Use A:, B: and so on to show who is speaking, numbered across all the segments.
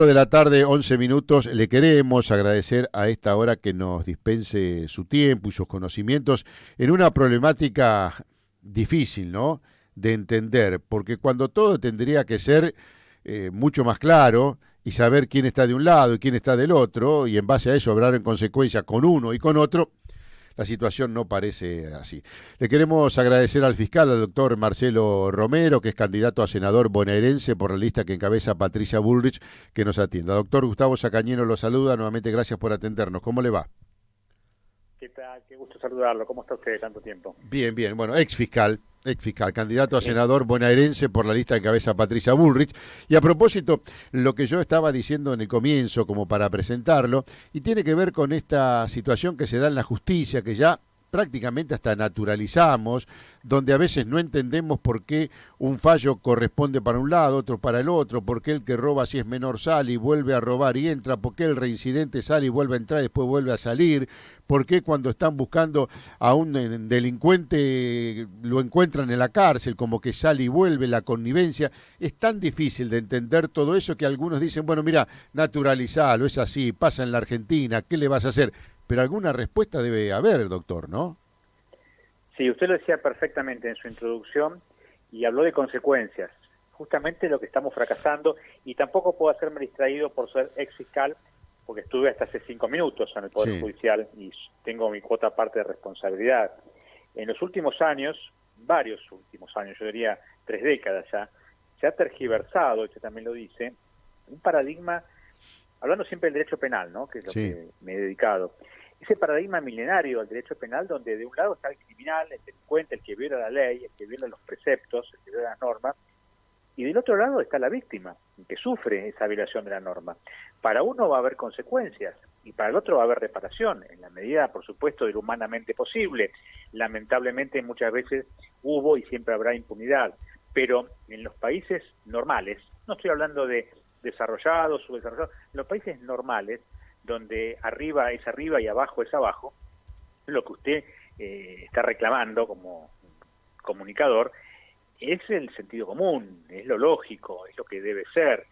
A: De la tarde, 11 minutos. Le queremos agradecer a esta hora que nos dispense su tiempo y sus conocimientos en una problemática difícil, ¿no? De entender, porque cuando todo tendría que ser mucho más claro y saber quién está de un lado y quién está del otro, y en base a eso obrar en consecuencia con uno y con otro, la situación no parece así. Le queremos agradecer al fiscal, al doctor Marcelo Romero, que es candidato a senador bonaerense por la lista que encabeza Patricia Bullrich, que nos atienda. Doctor Gustavo Sacañeno lo saluda, nuevamente gracias por atendernos. ¿Cómo le va?
B: ¿Qué tal? Qué gusto saludarlo. ¿Cómo está usted de tanto tiempo?
A: Bien, bien. Bueno, ex fiscal, candidato a
B: Sí.
A: senador bonaerense por la lista que encabeza Patricia Bullrich. Y a propósito, lo que yo estaba diciendo en el comienzo, como para presentarlo, y tiene que ver con esta situación que se da en la justicia, que ya prácticamente hasta naturalizamos, donde a veces no entendemos por qué un fallo corresponde para un lado, otro para el otro, por qué el que roba si es menor sale y vuelve a robar y entra, por qué el reincidente sale y vuelve a entrar y después vuelve a salir, por qué cuando están buscando a un delincuente lo encuentran en la cárcel, como que sale y vuelve, la connivencia. Es tan difícil de entender todo eso que algunos dicen, bueno, mira, naturalizalo, es así, pasa en la Argentina, ¿qué le vas a hacer? Pero alguna respuesta debe haber, doctor, ¿no?
B: Sí, usted lo decía perfectamente en su introducción y habló de consecuencias. Justamente lo que estamos fracasando, y tampoco puedo hacerme distraído por ser ex fiscal, porque estuve hasta hace 5 minutos en el Poder
A: Sí.
B: Judicial y tengo mi cuota parte de responsabilidad. En los últimos años, varios últimos años, yo diría 3 décadas ya, se ha tergiversado, usted también lo dice, un paradigma, hablando siempre del derecho penal, ¿no?, que es lo
A: Sí.
B: que me he dedicado. Ese paradigma milenario del derecho penal, donde de un lado está el criminal, el delincuente, el que viola la ley, el que viola los preceptos, el que viola las normas, y del otro lado está la víctima, que sufre esa violación de la norma. Para uno va a haber consecuencias, y para el otro va a haber reparación, en la medida, por supuesto, de lo humanamente posible. Lamentablemente muchas veces hubo y siempre habrá impunidad, pero en los países normales, no estoy hablando de desarrollados, subdesarrollados, en los países normales, donde arriba es arriba y abajo es abajo, lo que usted está reclamando como comunicador es el sentido común, es lo lógico, es lo que debe ser.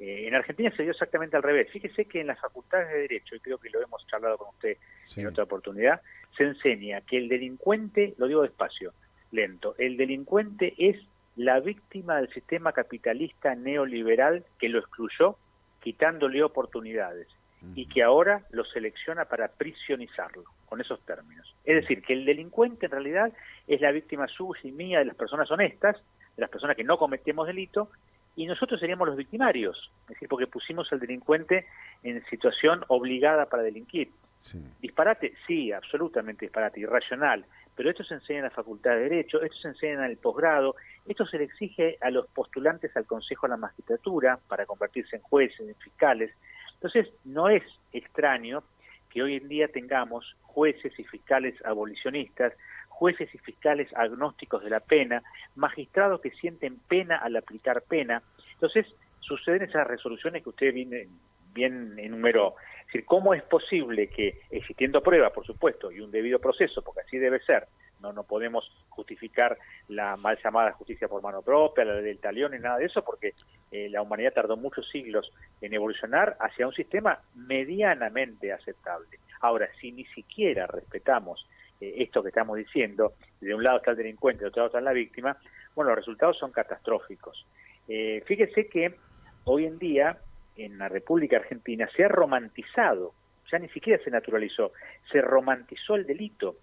B: En Argentina se dio exactamente al revés. Fíjese que en las facultades de Derecho, y creo que lo hemos charlado con usted
A: Sí.
B: en otra oportunidad, se enseña que el delincuente, lo digo despacio, lento, el delincuente es la víctima del sistema capitalista neoliberal que lo excluyó, quitándole oportunidades, y que ahora lo selecciona para prisionizarlo, con esos términos. Es decir, que el delincuente en realidad es la víctima suya y mía de las personas honestas, de las personas que no cometemos delito, y nosotros seríamos los victimarios, es decir, porque pusimos al delincuente en situación obligada para delinquir.
A: Sí.
B: Disparate, sí, absolutamente disparate, irracional, pero esto se enseña en la Facultad de Derecho, esto se enseña en el posgrado, esto se le exige a los postulantes al Consejo de la Magistratura para convertirse en jueces, en fiscales. Entonces, no es extraño que hoy en día tengamos jueces y fiscales abolicionistas, jueces y fiscales agnósticos de la pena, magistrados que sienten pena al aplicar pena. Entonces, suceden esas resoluciones que usted bien enumeró. Es decir, ¿cómo es posible que, existiendo pruebas, por supuesto, y un debido proceso, porque así debe ser, no podemos justificar la mal llamada justicia por mano propia, la ley del talión, ni nada de eso, porque la humanidad tardó muchos siglos en evolucionar hacia un sistema medianamente aceptable. Ahora, si ni siquiera respetamos esto que estamos diciendo, de un lado está el delincuente, de otro lado está la víctima, bueno, los resultados son catastróficos. Fíjese que hoy en día en la República Argentina se ha romantizado, ya ni siquiera se naturalizó, se romantizó el delito.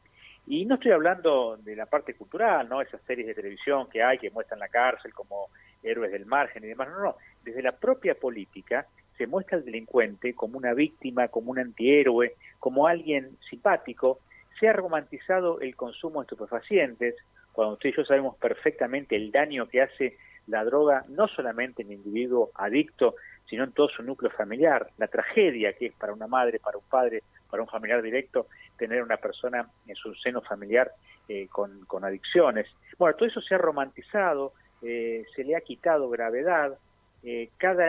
B: Y no estoy hablando de la parte cultural, ¿no?, esas series de televisión que hay que muestran la cárcel como héroes del margen y demás, no. Desde la propia política se muestra al delincuente como una víctima, como un antihéroe, como alguien simpático. Se ha romantizado el consumo de estupefacientes, cuando usted y yo sabemos perfectamente el daño que hace la droga, no solamente en el individuo adicto, sino en todo su núcleo familiar, la tragedia que es para una madre, para un padre, para un familiar directo, tener una persona en su seno familiar con adicciones. Bueno, todo eso se ha romantizado, se le ha quitado gravedad,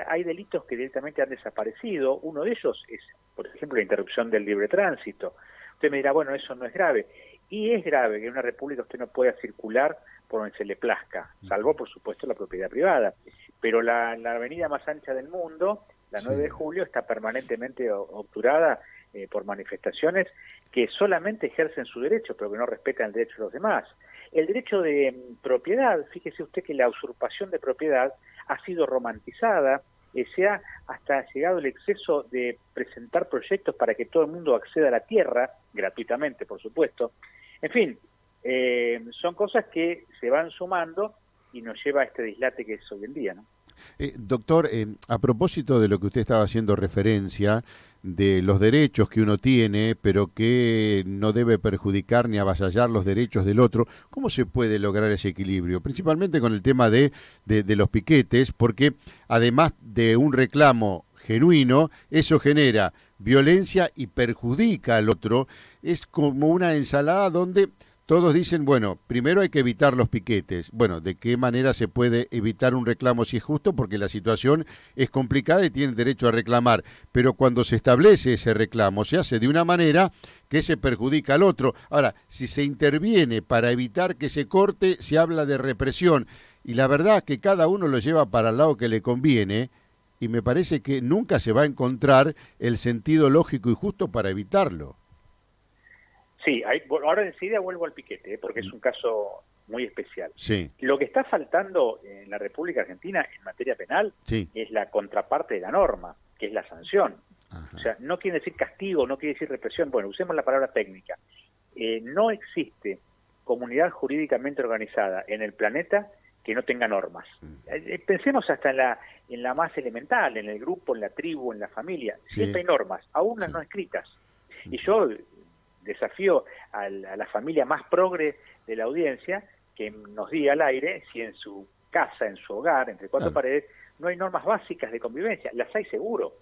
B: hay delitos que directamente han desaparecido, uno de ellos es, por ejemplo, la interrupción del libre tránsito. Usted me dirá, bueno, eso no es grave, y es grave que en una república usted no pueda circular por donde se le plazca, salvo, por supuesto, la propiedad privada. Pero la avenida más ancha del mundo La 9 de julio está permanentemente obturada por manifestaciones que solamente ejercen su derecho, pero que no respetan el derecho de los demás. El derecho de propiedad, fíjese usted que la usurpación de propiedad ha sido romantizada, se ha hasta llegado el exceso de presentar proyectos para que todo el mundo acceda a la tierra, gratuitamente, por supuesto. En fin, son cosas que se van sumando y nos lleva a este dislate que es hoy en día, ¿no?
A: Doctor, a propósito de lo que usted estaba haciendo referencia, de los derechos que uno tiene, pero que no debe perjudicar ni avasallar los derechos del otro, ¿cómo se puede lograr ese equilibrio? Principalmente con el tema de los piquetes, porque además de un reclamo genuino, eso genera violencia y perjudica al otro. Es como una ensalada donde todos dicen, bueno, primero hay que evitar los piquetes. Bueno, ¿de qué manera se puede evitar un reclamo si es justo? Porque la situación es complicada y tienen derecho a reclamar. Pero cuando se establece ese reclamo, se hace de una manera que se perjudica al otro. Ahora, si se interviene para evitar que se corte, se habla de represión. Y la verdad es que cada uno lo lleva para el lado que le conviene, y me parece que nunca se va a encontrar el sentido lógico y justo para evitarlo.
B: Sí, ahora enseguida vuelvo al piquete, porque es un caso muy especial.
A: Sí.
B: Lo que está faltando en la República Argentina en materia penal es la contraparte de la norma, que es la sanción. Ajá. O sea, no quiere decir castigo, no quiere decir represión. Bueno, usemos la palabra técnica. No existe comunidad jurídicamente organizada en el planeta que no tenga normas. Pensemos hasta en la más elemental, en el grupo, en la tribu, en la familia. Siempre hay normas, aún las no escritas. Y yo desafío a la familia más progre de la audiencia que nos diga al aire si en su casa, en su hogar, entre cuatro paredes, no hay normas básicas de convivencia. Las hay seguro,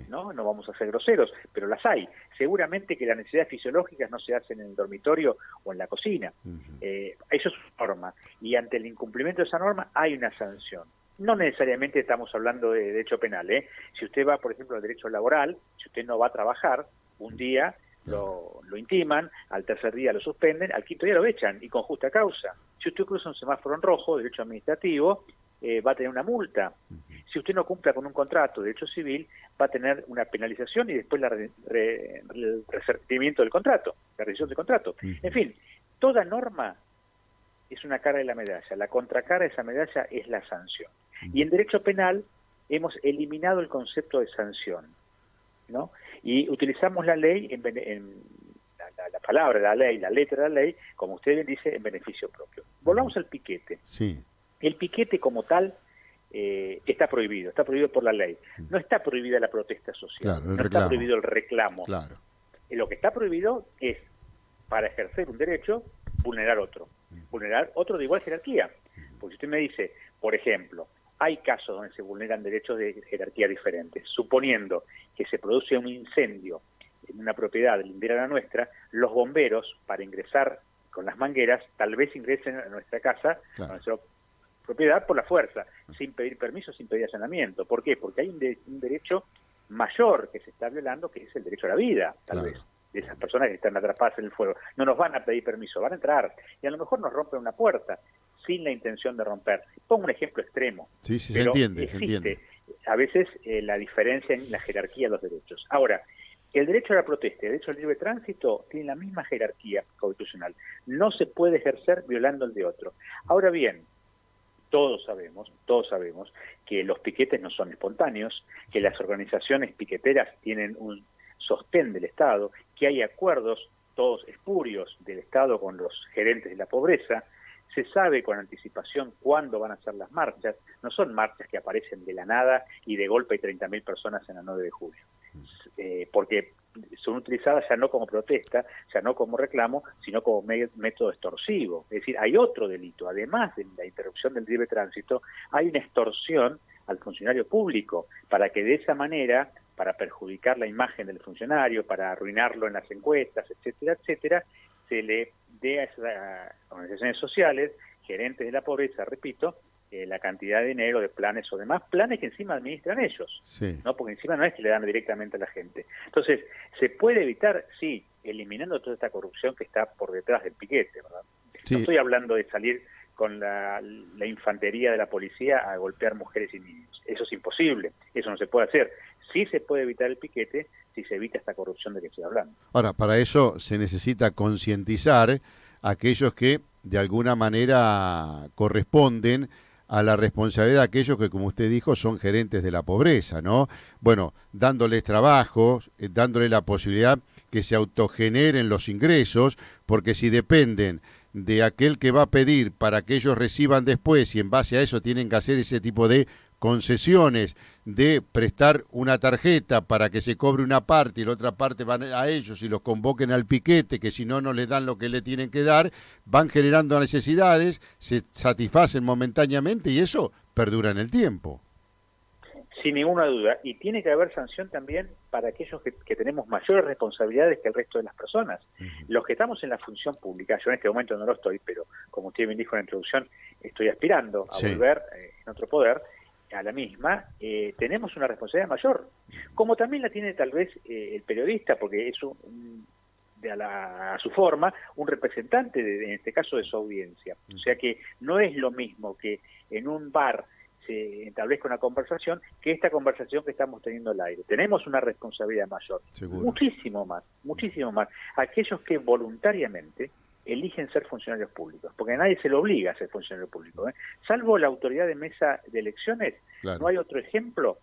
B: ¿no? No vamos a ser groseros, pero las hay. Seguramente que las necesidades fisiológicas no se hacen en el dormitorio o en la cocina. Eso es una norma. Y ante el incumplimiento de esa norma hay una sanción. No necesariamente estamos hablando de derecho penal, ¿eh? Si usted va, por ejemplo, al derecho laboral, si usted no va a trabajar, un día lo intiman, al tercer día lo suspenden, al quinto día lo echan, y con justa causa. Si usted cruza un semáforo en rojo, derecho administrativo, va a tener una multa. Si usted no cumpla con un contrato de derecho civil, va a tener una penalización y después el resarcimiento del contrato, la revisión del contrato. En fin, toda norma es una cara de la medalla. La contracara de esa medalla es la sanción. Y en derecho penal hemos eliminado el concepto de sanción, ¿no? Y utilizamos la ley, la palabra de la ley, la letra de la ley, como usted bien dice, en beneficio propio. Volvamos al piquete.
A: Sí.
B: El piquete como tal está prohibido por la ley. No está prohibida la protesta social,
A: claro,
B: no está prohibido el reclamo.
A: Claro.
B: Lo que está prohibido es, para ejercer un derecho, vulnerar otro de igual jerarquía. Porque si usted me dice, por ejemplo, hay casos donde se vulneran derechos de jerarquía diferentes. Suponiendo que se produce un incendio en una propiedad lindera a la nuestra, los bomberos, para ingresar con las mangueras, tal vez ingresen a nuestra casa, a nuestra propiedad, por la fuerza, sin pedir permiso, sin pedir allanamiento. ¿Por qué? Porque hay un derecho mayor que se está violando, que es el derecho a la vida, tal vez, de esas personas que están atrapadas en el fuego. No nos van a pedir permiso, van a entrar, y a lo mejor nos rompen una puerta, sin la intención de romper. Pongo un ejemplo extremo.
A: Sí, se entiende, se entiende.
B: A veces la diferencia en la jerarquía de los derechos. Ahora, el derecho a la protesta y el derecho al libre tránsito tienen la misma jerarquía constitucional. No se puede ejercer violando el de otro. Ahora bien, todos sabemos que los piquetes no son espontáneos, que las organizaciones piqueteras tienen un sostén del Estado, que hay acuerdos, todos espurios, del Estado con los gerentes de la pobreza. Se sabe con anticipación cuándo van a ser las marchas. No son marchas que aparecen de la nada y de golpe hay 30.000 personas en la 9 de julio. Porque son utilizadas ya no como protesta, ya no como reclamo, sino como método extorsivo. Es decir, hay otro delito. Además de la interrupción del libre tránsito, hay una extorsión al funcionario público para que de esa manera, para perjudicar la imagen del funcionario, para arruinarlo en las encuestas, etcétera, etcétera, se le dé a esas organizaciones sociales, gerentes de la pobreza, repito, la cantidad de dinero, de planes o demás, planes que encima administran ellos, ¿no? Porque encima no es que le dan directamente a la gente. Entonces, ¿se puede evitar? Sí, eliminando toda esta corrupción que está por detrás del piquete, ¿verdad? No estoy hablando de salir con la infantería de la policía a golpear mujeres y niños. Eso es imposible, eso no se puede hacer. Sí se puede evitar el piquete si se evita esta corrupción de que estoy hablando.
A: Ahora, para eso se necesita concientizar a aquellos que de alguna manera corresponden a la responsabilidad de aquellos que, como usted dijo, son gerentes de la pobreza, ¿no? Bueno, dándoles trabajo, dándoles la posibilidad que se autogeneren los ingresos, porque si dependen de aquel que va a pedir para que ellos reciban después y en base a eso tienen que hacer ese tipo de concesiones, de prestar una tarjeta para que se cobre una parte y la otra parte van a ellos y los convoquen al piquete, que si no, no les dan lo que le tienen que dar, van generando necesidades, se satisfacen momentáneamente y eso perdura en el tiempo.
B: Sin ninguna duda. Y tiene que haber sanción también para aquellos que tenemos mayores responsabilidades que el resto de las personas. Los que estamos en la función pública, yo en este momento no lo estoy, pero como usted bien dijo en la introducción, estoy aspirando a volver en otro poder, a la misma, tenemos una responsabilidad mayor, como también la tiene tal vez el periodista, porque es a su forma un representante, en este caso, de su audiencia. O sea que no es lo mismo que en un bar se establezca una conversación que esta conversación que estamos teniendo al aire. Tenemos una responsabilidad mayor,
A: Seguro.
B: muchísimo más. Aquellos que voluntariamente eligen ser funcionarios públicos, porque a nadie se le obliga a ser funcionario público, ¿eh? Salvo la autoridad de mesa de elecciones, claro. No hay otro ejemplo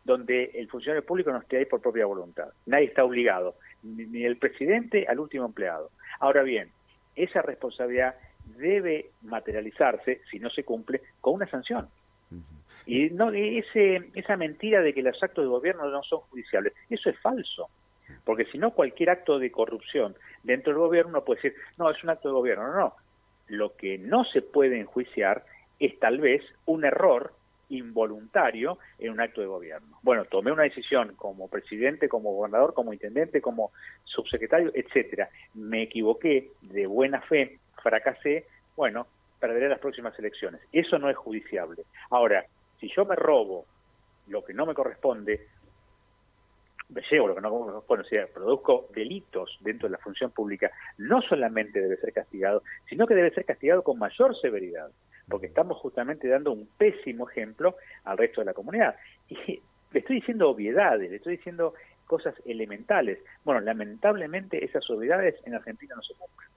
B: donde el funcionario público no esté ahí por propia voluntad. Nadie está obligado, ni el presidente al último empleado. Ahora bien, esa responsabilidad debe materializarse, si no se cumple, con una sanción. Y no esa mentira de que los actos de gobierno no son judiciables, eso es falso. Porque si no, cualquier acto de corrupción dentro del gobierno uno puede decir, no, es un acto de gobierno. No. Lo que no se puede enjuiciar es tal vez un error involuntario en un acto de gobierno. Bueno, tomé una decisión como presidente, como gobernador, como intendente, como subsecretario, etcétera. Me equivoqué de buena fe, fracasé, bueno, perderé las próximas elecciones. Eso no es judiciable. Ahora, si yo me robo lo que no me corresponde, me llevo lo que no me corresponde, o sea, produzco delitos dentro de la función pública, no solamente debe ser castigado, sino que debe ser castigado con mayor severidad, porque estamos justamente dando un pésimo ejemplo al resto de la comunidad. Y le estoy diciendo obviedades, le estoy diciendo cosas elementales. Bueno, lamentablemente esas obviedades en Argentina no se cumplen.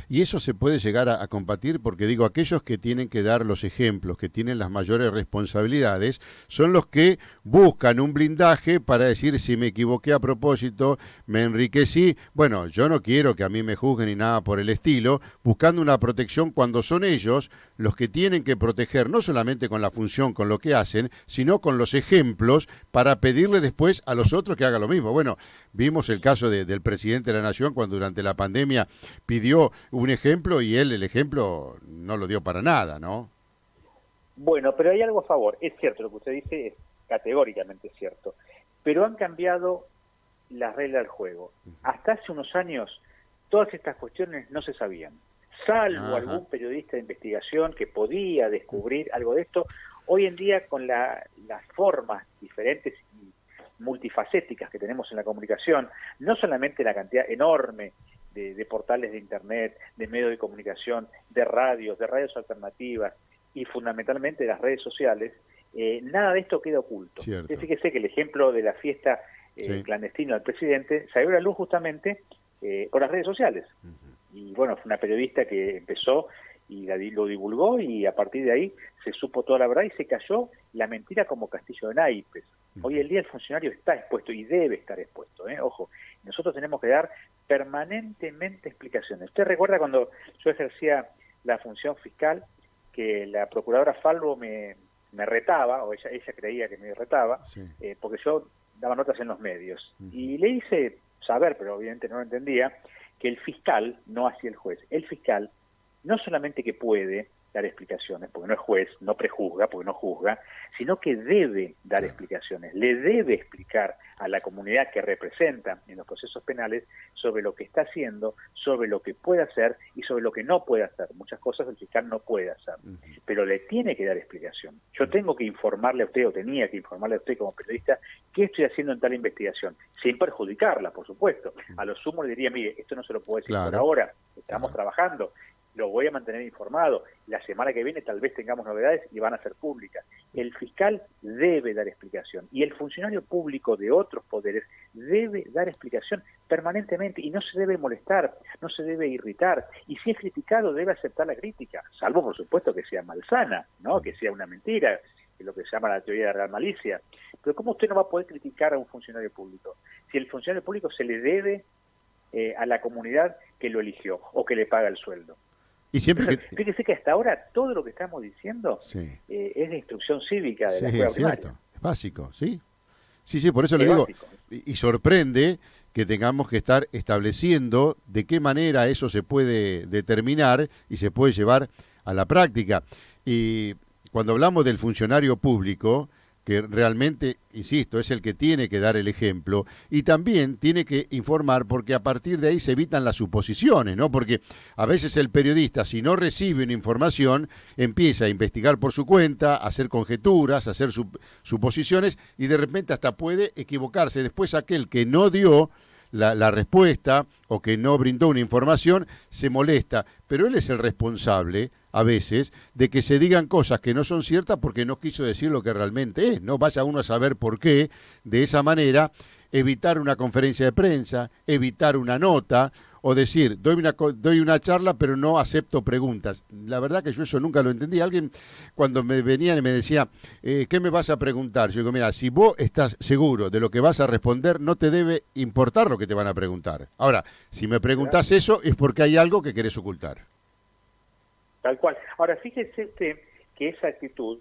A: Y eso se puede llegar a combatir porque, digo, aquellos que tienen que dar los ejemplos, que tienen las mayores responsabilidades, son los que buscan un blindaje para decir si me equivoqué a propósito, me enriquecí. Bueno, yo no quiero que a mí me juzguen ni nada por el estilo, buscando una protección cuando son ellos los que tienen que proteger, no solamente con la función, con lo que hacen, sino con los ejemplos para pedirle después a los otros que hagan lo mismo. Bueno, vimos el caso del presidente de la Nación cuando durante la pandemia pidió un ejemplo y él el ejemplo no lo dio para nada, ¿no?
B: Bueno, pero hay algo a favor. Es cierto, lo que usted dice es categóricamente cierto. Pero han cambiado las reglas del juego. Hasta hace unos años todas estas cuestiones no se sabían. Salvo algún periodista de investigación que podía descubrir algo de esto. Hoy en día, con las formas diferentes y multifacéticas que tenemos en la comunicación, no solamente la cantidad enorme de portales de internet, de medios de comunicación, de radios alternativas y fundamentalmente de las redes sociales, nada de esto queda oculto. Fíjese que el ejemplo de la fiesta clandestina del presidente salió a la luz justamente por las redes sociales. Y bueno, fue una periodista que empezó y lo divulgó y a partir de ahí se supo toda la verdad y se cayó la mentira como castillo de naipes. Hoy en día el funcionario está expuesto y debe estar expuesto, ojo, nosotros tenemos que dar permanentemente explicaciones. ¿Usted recuerda cuando yo ejercía la función fiscal que la procuradora Falvo me retaba, o ella creía que me retaba, porque yo daba notas en los medios? Y le hice saber, pero obviamente no lo entendía, que el fiscal no hacía el juez. El fiscal no solamente que puede dar explicaciones, porque no es juez, no prejuzga, porque no juzga, sino que debe dar explicaciones, le debe explicar a la comunidad que representa en los procesos penales sobre lo que está haciendo, sobre lo que puede hacer y sobre lo que no puede hacer. Muchas cosas el fiscal no puede hacer, pero le tiene que dar explicación. Yo tengo que informarle a usted, o tenía que informarle a usted como periodista, qué estoy haciendo en tal investigación, sin perjudicarla, por supuesto. A lo sumo le diría, mire, esto no se lo puedo decir por ahora, estamos trabajando. lo voy a mantener informado. La semana que viene tal vez tengamos novedades y van a ser públicas. El fiscal debe dar explicación y el funcionario público de otros poderes debe dar explicación permanentemente y no se debe molestar, no se debe irritar, y si es criticado debe aceptar la crítica, salvo por supuesto que sea malsana, ¿no? Que sea una mentira, que es lo que se llama la teoría de la real malicia. Pero ¿cómo usted no va a poder criticar a un funcionario público? Si el funcionario público se le debe a la comunidad que lo eligió o que le paga el sueldo.
A: Y siempre que...
B: Fíjese que hasta ahora todo lo que estamos diciendo
A: Sí,
B: es de instrucción cívica de la
A: sí,
B: escuela
A: es
B: primaria.
A: cierto, es básico, ¿sí? Sí, sí, por eso le
B: Es
A: digo,
B: básico.
A: y sorprende que tengamos que estar estableciendo de qué manera eso se puede determinar y se puede llevar a la práctica. Y cuando hablamos del funcionario público, que realmente, insisto, es el que tiene que dar el ejemplo y también tiene que informar porque a partir de ahí se evitan las suposiciones, ¿no? Porque a veces el periodista, si no recibe una información, empieza a investigar por su cuenta, a hacer conjeturas, a hacer suposiciones y de repente hasta puede equivocarse. Después aquel que no dio la respuesta o que no brindó una información se molesta, pero él es el responsable a veces de que se digan cosas que no son ciertas porque no quiso decir lo que realmente es, no vaya uno a saber por qué, de esa manera evitar una conferencia de prensa, evitar una nota o decir, doy una charla pero no acepto preguntas. La verdad que yo eso nunca lo entendí. Alguien cuando me venían y me decía, ¿qué me vas a preguntar? Yo digo, mira, si vos estás seguro de lo que vas a responder, no te debe importar lo que te van a preguntar. Ahora, si me preguntás eso es porque hay algo que querés ocultar.
B: Tal cual. Ahora, fíjese usted que esa actitud,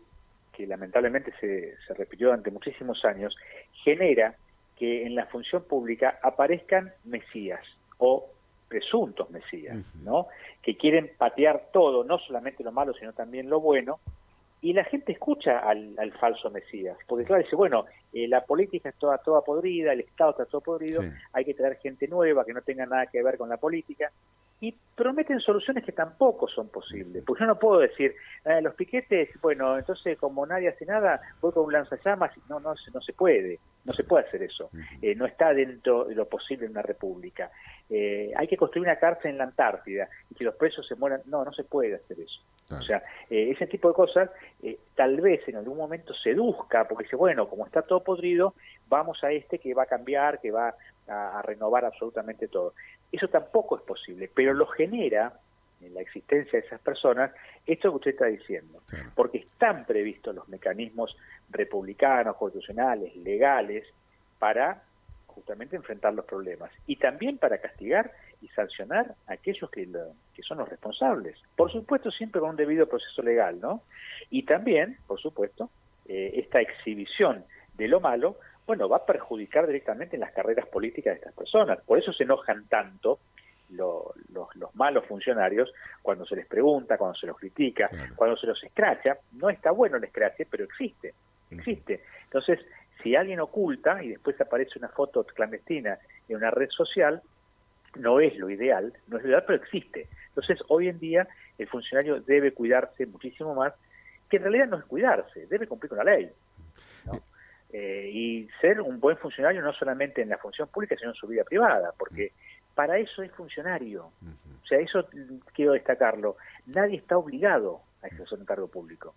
B: que lamentablemente se repitió durante muchísimos años, genera que en la función pública aparezcan mesías o presuntos mesías, ¿no? Que quieren patear todo, no solamente lo malo, sino también lo bueno, y la gente escucha al falso mesías, porque claro, dice, bueno, la política es toda podrida, el Estado está todo podrido, sí. Hay que traer gente nueva que no tenga nada que ver con la política, y prometen soluciones que tampoco son posibles, porque yo no puedo decir, los piquetes, bueno, entonces como nadie hace nada, voy con un lanzallamas, no se puede hacer eso, no está dentro de lo posible en una república. Hay que construir una cárcel en la Antártida y que los presos se mueran, no se puede hacer eso. Claro. O sea, ese tipo de cosas tal vez en algún momento seduzca, porque dice, bueno, como está todo podrido, vamos a este que va a cambiar, que va a renovar absolutamente todo. Eso tampoco es posible, pero lo genera en la existencia de esas personas esto que usted está diciendo, claro. Porque están previstos los mecanismos republicanos, constitucionales, legales, para justamente enfrentar los problemas y también para castigar y sancionar a aquellos que son los responsables. Por supuesto, siempre con un debido proceso legal, ¿no? Y también, por supuesto, esta exhibición de lo malo, bueno, va a perjudicar directamente en las carreras políticas de estas personas. Por eso se enojan tanto los malos funcionarios cuando se les pregunta, cuando se los critica, claro. Cuando se los escracha. No está bueno el escrache, pero existe. Entonces, si alguien oculta y después aparece una foto clandestina en una red social, no es lo ideal, pero existe. Entonces, hoy en día el funcionario debe cuidarse muchísimo más, que en realidad no es cuidarse, debe cumplir con la ley, ¿no? Y ser un buen funcionario no solamente en la función pública, sino en su vida privada, porque para eso es funcionario. O sea, eso quiero destacarlo. Nadie está obligado a ejercer un cargo público.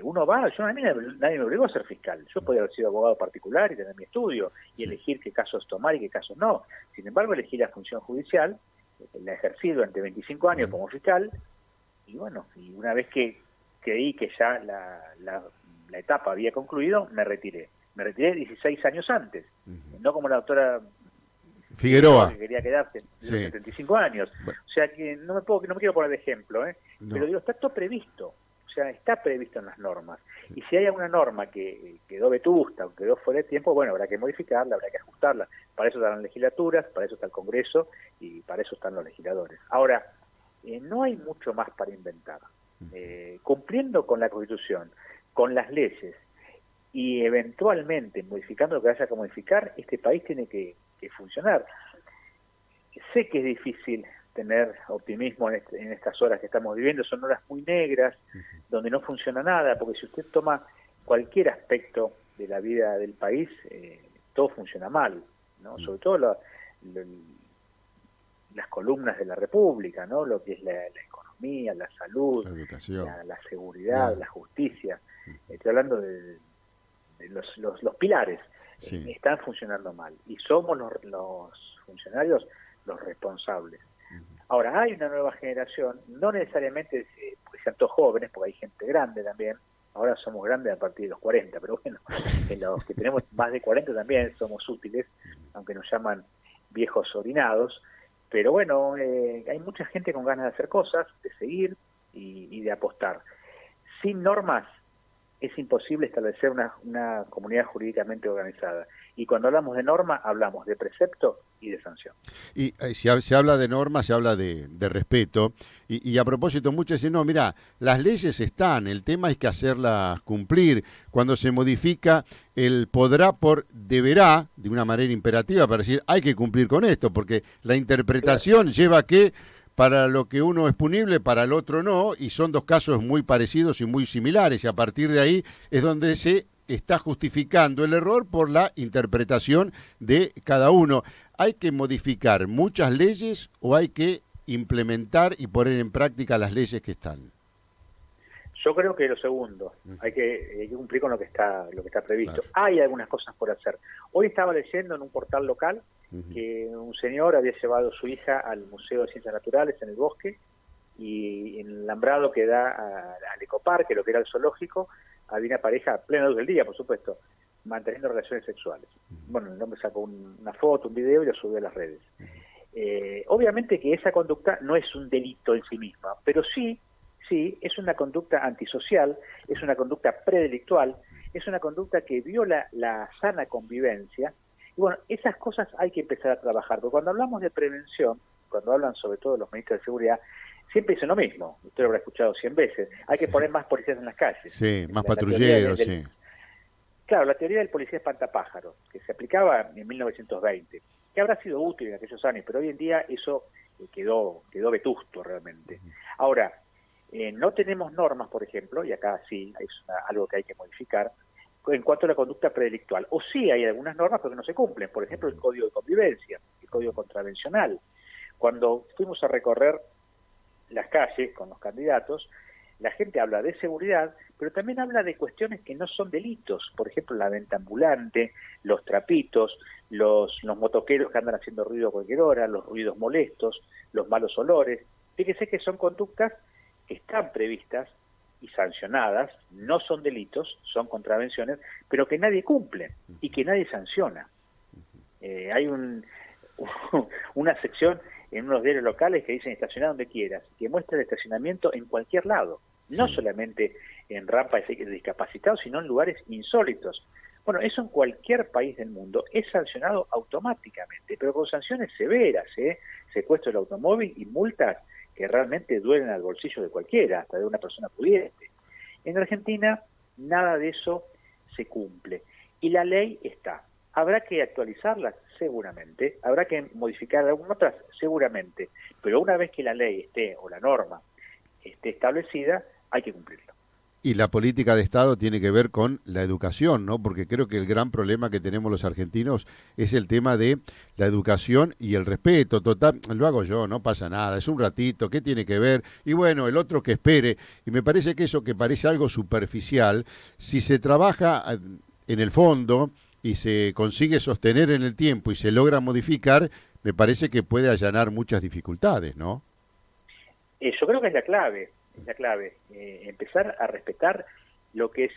B: Uno va, a mí nadie me obligó a ser fiscal. Yo podía haber sido abogado particular y tener mi estudio y elegir qué casos tomar y qué casos no. Sin embargo, elegí la función judicial, la ejercí durante 25 años como fiscal, y bueno, y una vez que creí que ya la etapa había concluido, me retiré. Me retiré 16 años antes, no como la doctora
A: Figueroa,
B: que quería quedarse de 75 años. Bueno. O sea que no me quiero poner de ejemplo, no. Pero digo, está todo previsto. O sea, está previsto en las normas. Y si hay alguna norma que quedó vetusta o quedó fuera de tiempo, bueno, habrá que modificarla, habrá que ajustarla. Para eso están las legislaturas, para eso está el Congreso y para eso están los legisladores. Ahora, no hay mucho más para inventar. Cumpliendo con la Constitución, con las leyes y eventualmente modificando lo que haya que modificar, este país tiene que funcionar. Sé que es difícil tener optimismo en estas horas que estamos viviendo, son horas muy negras, donde no funciona nada, porque si usted toma cualquier aspecto de la vida del país, todo funciona mal, ¿no? Sobre todo las columnas de la República, ¿no? Lo que es la economía, economía, la salud,
A: La educación.
B: la seguridad, la justicia. Estoy hablando de los pilares.
A: Sí.
B: Están funcionando mal y somos los funcionarios los responsables. Ahora, hay una nueva generación, no necesariamente porque sean todos jóvenes, porque hay gente grande también. Ahora somos grandes a partir de los 40, pero bueno, en los que tenemos más de 40 también somos útiles, aunque nos llaman viejos orinados. Pero bueno, hay mucha gente con ganas de hacer cosas, de seguir y de apostar. Sin normas es imposible establecer una comunidad jurídicamente organizada. Y cuando hablamos de norma, hablamos de precepto y de sanción.
A: Y se habla de normas, se habla de respeto. Y a propósito, muchos dicen, no, mira, las leyes están, el tema es que hacerlas cumplir. Cuando se modifica el podrá por deberá, de una manera imperativa, para decir, hay que cumplir con esto, porque la interpretación lleva a que para lo que uno es punible, para el otro no, y son dos casos muy parecidos y muy similares, y a partir de ahí es donde se está justificando el error por la interpretación de cada uno. ¿Hay que modificar muchas leyes o hay que implementar y poner en práctica las leyes que están?
B: Yo creo que lo segundo, hay que cumplir con lo que está previsto.
A: Claro.
B: Hay algunas cosas por hacer. Hoy estaba leyendo en un portal local que un señor había llevado a su hija al Museo de Ciencias Naturales en el bosque, y en el alambrado que da al ecoparque, lo que era el zoológico, había una pareja, a plena luz del día, por supuesto, manteniendo relaciones sexuales. Bueno, el hombre sacó una foto, un video y lo subió a las redes. Obviamente que esa conducta no es un delito en sí misma, pero sí es una conducta antisocial, es una conducta predelictual, es una conducta que viola la sana convivencia. Y bueno, esas cosas hay que empezar a trabajar, porque cuando hablamos de prevención, cuando hablan sobre todo los ministros de seguridad, siempre dicen lo mismo, usted lo habrá escuchado 100 veces, hay que poner más policías en las calles.
A: Sí, más patrulleros, sí.
B: Claro, la teoría del policía espantapájaros, que se aplicaba en 1920, que habrá sido útil en aquellos años, pero hoy en día eso quedó vetusto realmente. Ahora, no tenemos normas, por ejemplo, y acá sí es algo que hay que modificar, en cuanto a la conducta predelictual. O sí hay algunas normas, pero que no se cumplen. Por ejemplo, el Código de Convivencia, el Código Contravencional. Cuando fuimos a recorrer las calles con los candidatos, la gente habla de seguridad, pero también habla de cuestiones que no son delitos. Por ejemplo, la venta ambulante, los trapitos, los motoqueros que andan haciendo ruido a cualquier hora, los ruidos molestos, los malos olores. Fíjese que son conductas que están previstas y sancionadas, no son delitos, son contravenciones, pero que nadie cumple y que nadie sanciona. Hay una sección en unos diarios locales que dicen estacionar donde quieras, que muestra el estacionamiento en cualquier lado, no solamente en rampas de discapacitados, sino en lugares insólitos. Bueno, eso en cualquier país del mundo es sancionado automáticamente, pero con sanciones severas, secuestro del automóvil y multas que realmente duelen al bolsillo de cualquiera, hasta de una persona pudiente. En Argentina nada de eso se cumple y la ley está. ¿Habrá que actualizarla? Seguramente. ¿Habrá que modificar algunas otras? Seguramente. Pero una vez que la ley esté, o la norma, esté establecida, hay que cumplirla.
A: Y la política de Estado tiene que ver con la educación, ¿no? Porque creo que el gran problema que tenemos los argentinos es el tema de la educación y el respeto. Total, lo hago yo, no pasa nada, es un ratito, ¿qué tiene que ver? Y bueno, el otro que espere. Y me parece que eso que parece algo superficial, si se trabaja en el fondo y se consigue sostener en el tiempo y se logra modificar, me parece que puede allanar muchas dificultades, ¿no?
B: Yo creo que es la clave. Es la clave, empezar a respetar lo que es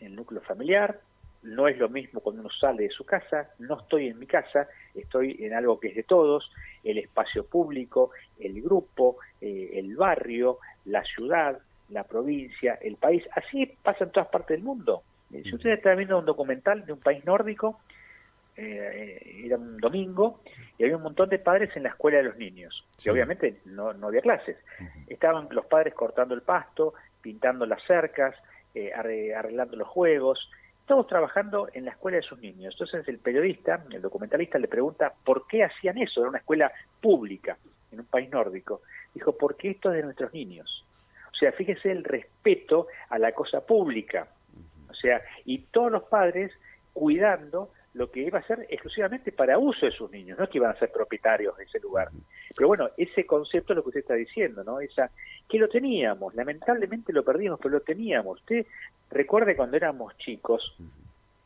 B: el núcleo familiar. No es lo mismo cuando uno sale de su casa, no estoy en mi casa, estoy en algo que es de todos, el espacio público, el grupo, el barrio, la ciudad, la provincia, el país. Así pasa en todas partes del mundo. Si usted está viendo un documental de un país nórdico, era un domingo y había un montón de padres en la escuela de los niños, que obviamente no había clases. Estaban los padres cortando el pasto, pintando las cercas, arreglando los juegos, todos trabajando en la escuela de sus niños. Entonces el periodista, el documentalista, le pregunta por qué hacían eso, era una escuela pública en un país nórdico. Dijo, porque esto es de nuestros niños. O sea, fíjese el respeto a la cosa pública. O sea, y todos los padres cuidando lo que iba a ser exclusivamente para uso de sus niños, no es que iban a ser propietarios de ese lugar. Pero bueno, ese concepto es lo que usted está diciendo, ¿no? Que lo teníamos, lamentablemente lo perdimos, pero lo teníamos. Usted recuerde cuando éramos chicos,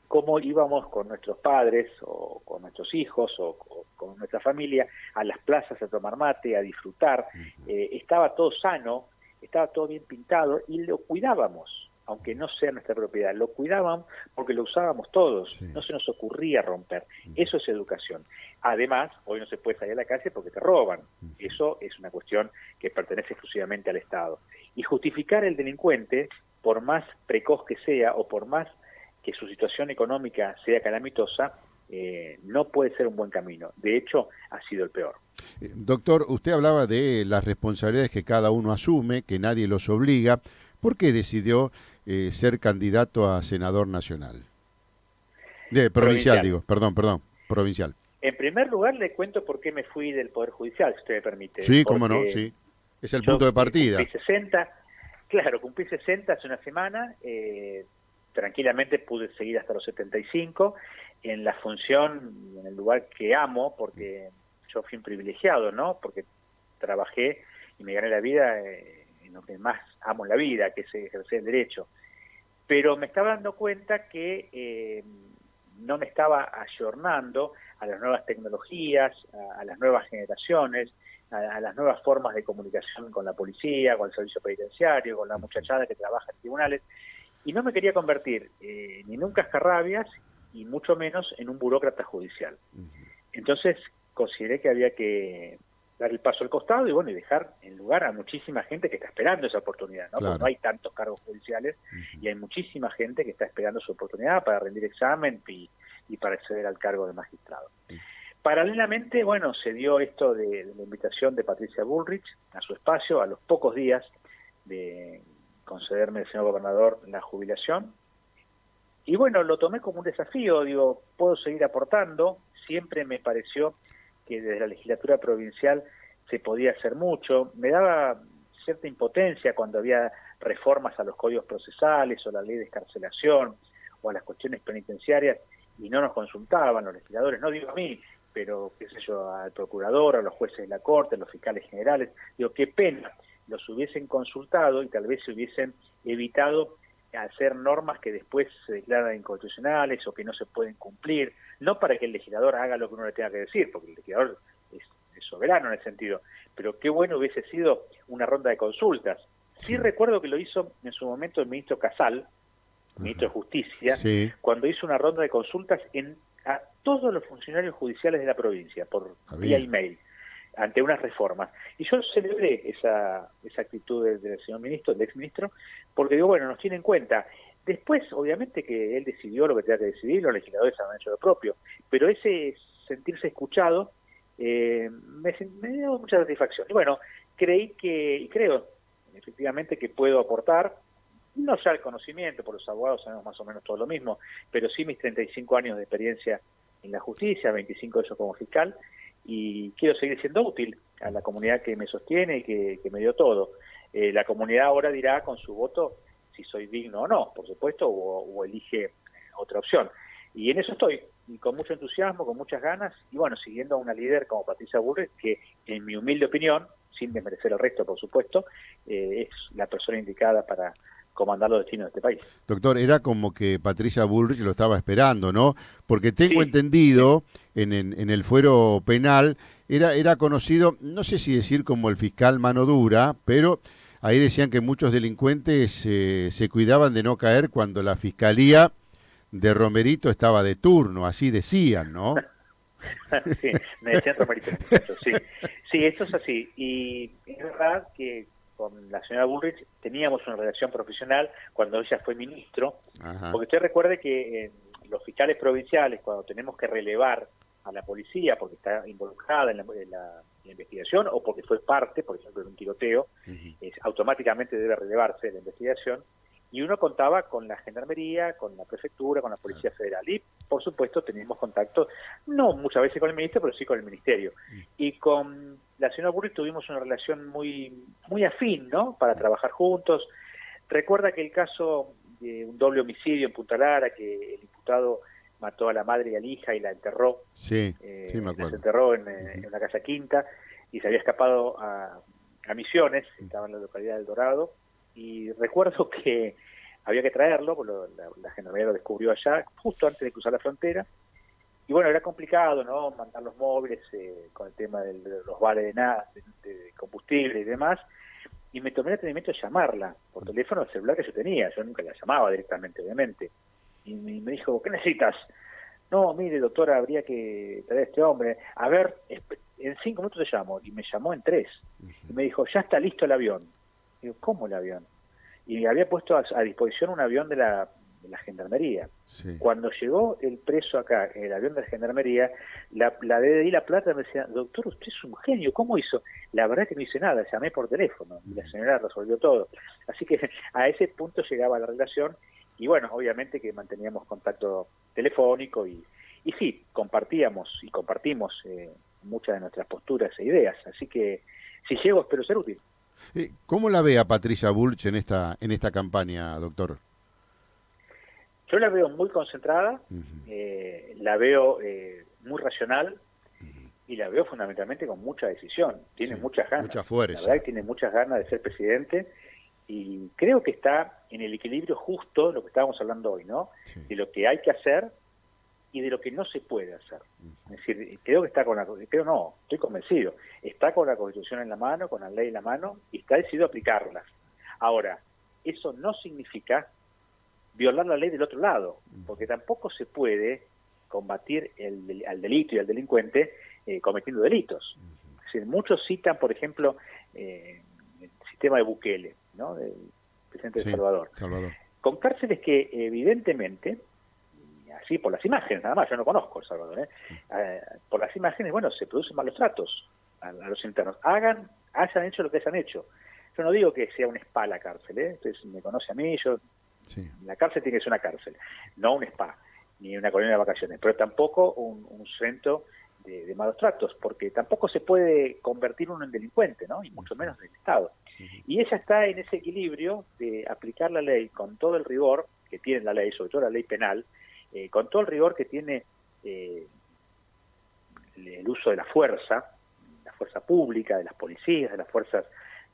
B: cómo íbamos con nuestros padres o con nuestros hijos o con nuestra familia a las plazas a tomar mate, a disfrutar. Estaba todo sano, estaba todo bien pintado y lo cuidábamos, aunque no sea nuestra propiedad, lo cuidábamos porque lo usábamos todos, sí. No se nos ocurría romper. Eso es educación. Además, hoy no se puede salir a la calle porque te roban. Eso es una cuestión que pertenece exclusivamente al Estado. Y justificar el delincuente, por más precoz que sea o por más que su situación económica sea calamitosa, no puede ser un buen camino. De hecho, ha sido el peor.
A: Doctor, usted hablaba de las responsabilidades que cada uno asume, que nadie los obliga. ¿Por qué decidió ser candidato a senador nacional? Provincial, digo, perdón, provincial.
B: En primer lugar, le cuento por qué me fui del Poder Judicial, si usted me permite.
A: Sí, cómo no, sí. Es el punto de partida.
B: Cumplí 60 hace una semana, tranquilamente pude seguir hasta los 75 en la función, en el lugar que amo, porque yo fui un privilegiado, ¿no? Porque trabajé y me gané la vida en lo que más amo en la vida, que es ejercer el derecho. Pero me estaba dando cuenta que no me estaba ayornando a las nuevas tecnologías, a las nuevas generaciones, a las nuevas formas de comunicación con la policía, con el servicio penitenciario, con la muchachada que trabaja en tribunales, y no me quería convertir ni en un cascarrabias y mucho menos en un burócrata judicial. Entonces consideré que había que dar el paso al costado y bueno, y dejar en lugar a muchísima gente que está esperando esa oportunidad, ¿no? Claro. Porque no hay tantos cargos judiciales y hay muchísima gente que está esperando su oportunidad para rendir examen y para acceder al cargo de magistrado. Paralelamente, bueno, se dio esto de la invitación de Patricia Bullrich a su espacio a los pocos días de concederme el señor gobernador la jubilación. Y bueno, lo tomé como un desafío, digo, puedo seguir aportando. Siempre me pareció que desde la legislatura provincial se podía hacer mucho. Me daba cierta impotencia cuando había reformas a los códigos procesales o la ley de excarcelación o a las cuestiones penitenciarias y no nos consultaban los legisladores, no digo a mí, pero qué sé yo, al procurador, a los jueces de la Corte, a los fiscales generales. Digo, qué pena, los hubiesen consultado y tal vez se hubiesen evitado hacer normas que después se declaran inconstitucionales o que no se pueden cumplir, no para que el legislador haga lo que uno le tenga que decir, porque el legislador es soberano en ese sentido, pero qué bueno hubiese sido una ronda de consultas. Sí recuerdo que lo hizo en su momento el ministro Casal, ministro de Justicia, cuando hizo una ronda de consultas a todos los funcionarios judiciales de la provincia, por vía email, ante unas reformas. Y yo celebré esa actitud del señor ministro, del exministro, porque digo, bueno, nos tiene en cuenta. Después, obviamente, que él decidió lo que tenía que decidir, los legisladores han hecho lo propio, pero ese sentirse escuchado me dio mucha satisfacción. Y bueno, creo efectivamente que puedo aportar, no ya el conocimiento, por los abogados sabemos más o menos todo lo mismo, pero sí mis 35 años de experiencia en la justicia, 25 de ellos como fiscal, y quiero seguir siendo útil a la comunidad que me sostiene y que me dio todo. La comunidad ahora dirá con su voto si soy digno o no, por supuesto, o elige otra opción. Y en eso estoy, y con mucho entusiasmo, con muchas ganas, y bueno, siguiendo a una líder como Patricia Bullrich, que en mi humilde opinión, sin desmerecer el resto, por supuesto, es la persona indicada para comandar los destinos de este país.
A: Doctor, era como que Patricia Bullrich lo estaba esperando, ¿no? Porque tengo entendido, en el fuero penal, era conocido, no sé si decir como el fiscal mano dura, pero ahí decían que muchos delincuentes se cuidaban de no caer cuando la fiscalía de Romerito estaba de turno, así decían, ¿no?
B: Sí, me decían Romerito, muchachos, sí. Sí, esto es así, y es verdad que con la señora Bullrich teníamos una relación profesional cuando ella fue ministro, porque usted recuerde que los fiscales provinciales, cuando tenemos que relevar a la policía porque está involucrada en la investigación o porque fue parte, por ejemplo, de un tiroteo, automáticamente debe relevarse de la investigación, y uno contaba con la Gendarmería, con la Prefectura, con la Policía Federal, y por supuesto teníamos contacto, no muchas veces con el Ministro, pero sí con el Ministerio. Y con la señora Bullrich tuvimos una relación muy afín, ¿no?, para trabajar juntos. Recuerda que el caso de un doble homicidio en Punta Lara, que el imputado mató a la madre y a la hija y la enterró.
A: Sí, sí me acuerdo.
B: Se enterró en una casa quinta y se había escapado a Misiones, estaba en la localidad del Dorado, y recuerdo que había que traerlo, porque la gendarmería lo descubrió allá, justo antes de cruzar la frontera, y bueno, era complicado, ¿no?, mandar los móviles con el tema de los vales de combustible y demás, y me tomé el atrevimiento de llamarla por teléfono al celular que yo tenía, yo nunca la llamaba directamente, obviamente, y me dijo, ¿qué necesitas? No, mire, doctora, habría que traer a este hombre. A ver, en 5 minutos te llamo. Y me llamó en 3. Y me dijo, ya está listo el avión. Y digo, ¿cómo el avión? Y había puesto a disposición un avión de la gendarmería.
A: Sí.
B: Cuando llegó el preso acá, el avión de la gendarmería, la DDI La Plata me decía, doctor, usted es un genio, ¿cómo hizo? La verdad que no hice nada, llamé por teléfono y la señora resolvió todo. Así que a ese punto llegaba la relación. Y bueno, obviamente que manteníamos contacto telefónico y sí, compartimos muchas de nuestras posturas e ideas. Así que si llego, espero ser útil.
A: ¿Cómo la ve a Patricia Bullrich en esta campaña, doctor?
B: Yo la veo muy concentrada, la veo muy racional y la veo fundamentalmente con mucha decisión. Tiene muchas ganas.
A: Mucha fuerza.
B: La verdad que tiene muchas ganas de ser presidente. Y creo que está en el equilibrio justo, lo que estábamos hablando hoy, ¿no? Sí. De lo que hay que hacer y de lo que no se puede hacer. Es decir, creo que está estoy convencido, está con la Constitución en la mano, con la ley en la mano, y está decidido a aplicarlas. Ahora, eso no significa violar la ley del otro lado, porque tampoco se puede combatir al delito y al delincuente cometiendo delitos. Es decir, muchos citan, por ejemplo, el sistema de Bukele, ¿no?, del presidente de Salvador, con cárceles que evidentemente, así por las imágenes, nada más, yo no conozco El Salvador, por las imágenes, bueno, se producen malos tratos a los internos, hayan hecho lo que hayan hecho. Yo no digo que sea un spa la cárcel, entonces me conoce a mí, la cárcel tiene que ser una cárcel, no un spa, ni una colonia de vacaciones, pero tampoco un centro de malos tratos, porque tampoco se puede convertir uno en delincuente, ¿no?, y mucho menos del Estado. Y ella está en ese equilibrio de aplicar la ley con todo el rigor que tiene la ley, sobre todo la ley penal, con todo el rigor que tiene el uso de la fuerza pública, de las policías, de las fuerzas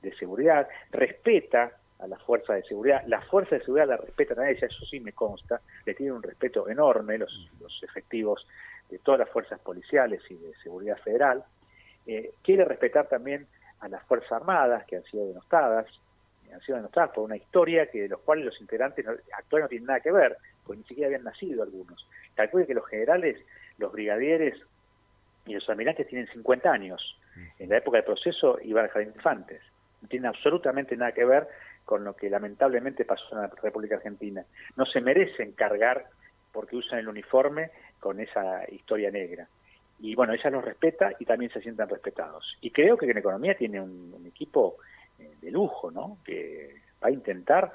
B: de seguridad, respeta a las fuerzas de seguridad, las fuerzas de seguridad la respetan a ella, eso sí me consta, le tienen un respeto enorme los efectivos de todas las fuerzas policiales y de seguridad federal, quiere respetar también a las Fuerzas Armadas que han sido denostadas por una historia de los cuales los integrantes actuales no tienen nada que ver, pues ni siquiera habían nacido algunos. Calcule que los generales, los brigadieres y los almirantes tienen 50 años. En la época del proceso iban al jardín de infantes. No tienen absolutamente nada que ver con lo que lamentablemente pasó en la República Argentina. No se merecen cargar porque usan el uniforme con esa historia negra. Y bueno, ella los respeta y también se sientan respetados. Y creo que en economía tiene un equipo de lujo, ¿no?, que va a intentar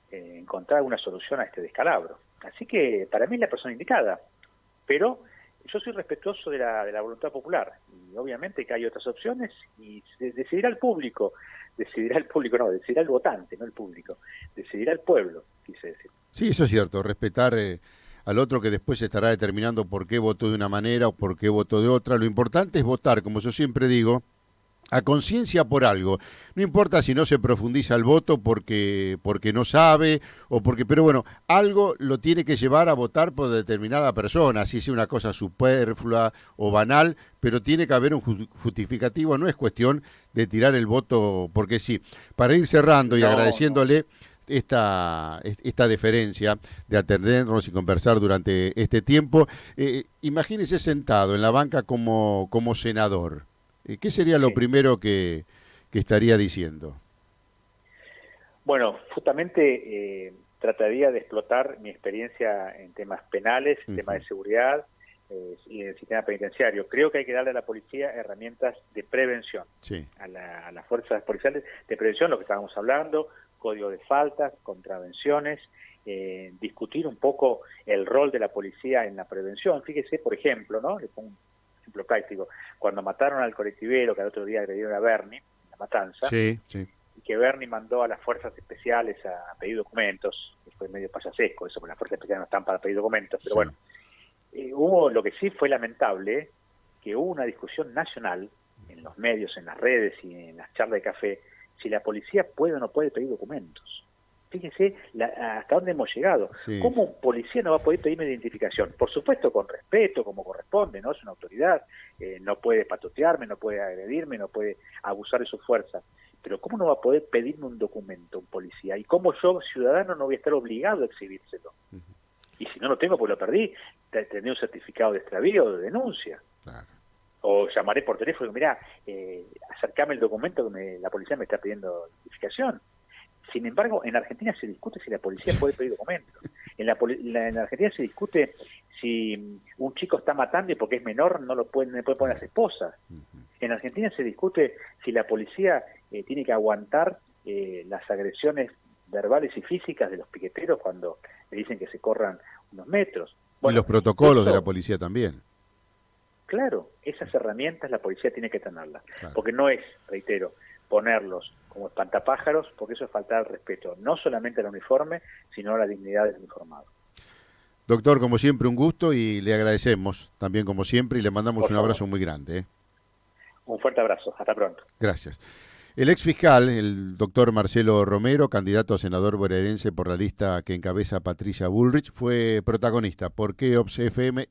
B: encontrar una solución a este descalabro. Así que para mí es la persona indicada, pero yo soy respetuoso de la voluntad popular y obviamente que hay otras opciones y decidirá el votante, no el público, decidirá el pueblo, quise decir.
A: Sí, eso es cierto, respetar al otro que después estará determinando por qué votó de una manera o por qué votó de otra. Lo importante es votar, como yo siempre digo, a conciencia por algo. No importa si no se profundiza el voto porque no sabe pero bueno, algo lo tiene que llevar a votar por determinada persona, si es una cosa superflua o banal, pero tiene que haber un justificativo, no es cuestión de tirar el voto porque sí. Para ir cerrando y agradeciéndole esta deferencia de atendernos y conversar durante este tiempo, imagínese sentado en la banca como senador. ¿Qué sería lo primero que estaría diciendo?
B: Bueno, justamente trataría de explotar mi experiencia en temas penales, en temas de seguridad y en el sistema penitenciario. Creo que hay que darle a la policía herramientas de prevención, a las fuerzas policiales de prevención, lo que estábamos hablando, código de faltas, contravenciones, discutir un poco el rol de la policía en la prevención. Fíjese, por ejemplo, ¿no?, le pongo ejemplo práctico, cuando mataron al colectivero que al otro día agredieron a Bernie, la matanza, y que Bernie mandó a las fuerzas especiales a pedir documentos, que fue medio payasesco eso, porque las fuerzas especiales no están para pedir documentos, pero bueno, Hubo, lo que sí fue lamentable, que hubo una discusión nacional en los medios, en las redes y en las charlas de café, si la policía puede o no puede pedir documentos. Fíjese hasta dónde hemos llegado.
A: Sí.
B: ¿Cómo un policía no va a poder pedirme identificación? Por supuesto, con respeto, como corresponde, ¿no? Es una autoridad, no puede patotearme, no puede agredirme, no puede abusar de su fuerza. Pero ¿cómo no va a poder pedirme un documento un policía? ¿Y cómo yo, ciudadano, no voy a estar obligado a exhibírselo? Y si no lo tengo, pues lo perdí, tendré un certificado de extravío o de denuncia.
A: Claro.
B: O llamaré por teléfono y mirá, acercame el documento que la policía me está pidiendo identificación. Sin embargo, en Argentina se discute si la policía puede pedir documentos. En Argentina se discute si un chico está matando y porque es menor no puede poner a las esposas. En Argentina se discute si la policía tiene que aguantar las agresiones verbales y físicas de los piqueteros cuando le dicen que se corran unos metros.
A: Bueno, y los protocolos de la policía también.
B: Claro, esas herramientas la policía tiene que tenerlas,
A: Claro.
B: porque no es, reitero, ponerlos como espantapájaros, porque eso es faltar al respeto, no solamente al uniforme, sino a la dignidad del uniformado.
A: Doctor, como siempre, un gusto y le agradecemos también como siempre y le mandamos
B: Por
A: un
B: favor.
A: abrazo muy grande.
B: Un fuerte abrazo, hasta pronto.
A: Gracias. El ex fiscal, el doctor Marcelo Romero, candidato a senador bonaerense por la lista que encabeza Patricia Bullrich, fue protagonista por Keops FM.